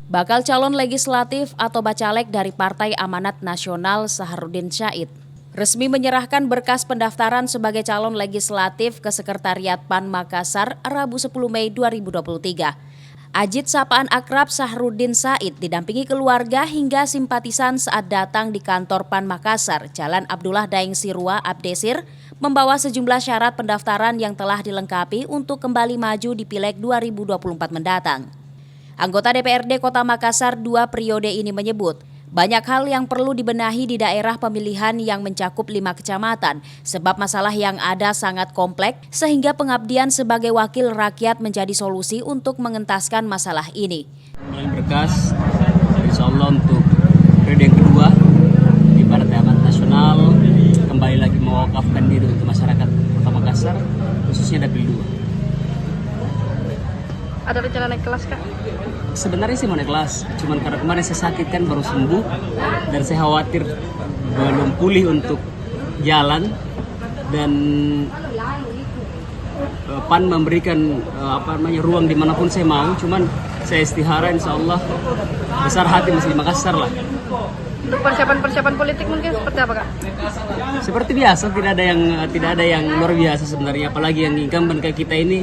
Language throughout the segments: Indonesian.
Bakal calon legislatif atau bacalek dari Partai Amanat Nasional Saharudin Syahid resmi menyerahkan berkas pendaftaran sebagai calon legislatif ke Sekretariat PAN Makassar Rabu 10 Mei 2023. Ajit sapaan akrab Saharudin Syahid didampingi keluarga hingga simpatisan saat datang di kantor PAN Makassar, Jalan Abdullah Daeng Sirua Abdesir, membawa sejumlah syarat pendaftaran yang telah dilengkapi untuk kembali maju di Pileg 2024 mendatang. Anggota DPRD Kota Makassar 2 periode ini menyebut, banyak hal yang perlu dibenahi di daerah pemilihan yang mencakup 5 kecamatan, sebab masalah yang ada sangat kompleks sehingga pengabdian sebagai wakil rakyat menjadi solusi untuk mengentaskan masalah ini. Berkas, insya Allah untuk periode yang kedua di Partai Amanat Nasional kembali lagi mewakafkan diri untuk masyarakat Kota Makassar, khususnya Dapil 2. Ada rencana naik kelas, Kak? Sebenarnya sih mau naik kelas, cuman karena kemarin saya sakit kan baru sembuh dan saya khawatir belum pulih untuk jalan dan PAN memberikan ruang dimanapun saya mau, cuman saya istihara insya Allah besar hati masih di Makassar lah. Untuk persiapan politik mungkin seperti apa, Kak? Seperti biasa, tidak ada yang luar biasa sebenarnya, apalagi yang incumbent kayak kita ini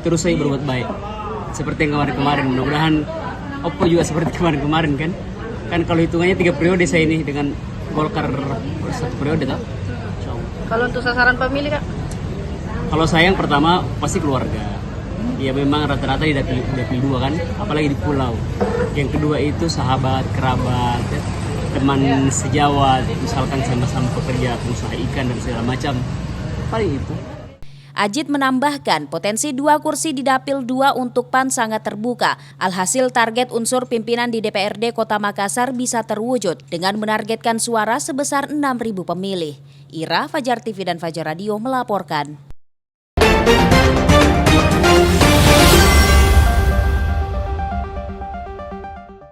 terus saya berbuat baik. Seperti yang kemarin-kemarin, mudah-mudahan Oppo juga seperti kemarin-kemarin kan kalau hitungannya 3 periode saya ini dengan Golkar 1 periode tau. Kalau untuk sasaran pemilih, Kak? Kalau saya yang pertama pasti keluarga. Ya memang rata-rata di dapil 2 kan, apalagi di pulau. Yang kedua itu sahabat, kerabat, ya, teman sejawat, misalkan sama-sama pekerja pengusaha ikan dan segala macam. Paling itu. Ajit menambahkan potensi 2 kursi di Dapil 2 untuk PAN sangat terbuka. Alhasil target unsur pimpinan di DPRD Kota Makassar bisa terwujud dengan menargetkan suara sebesar 6.000 pemilih. Ira, Fajar TV dan Fajar Radio melaporkan.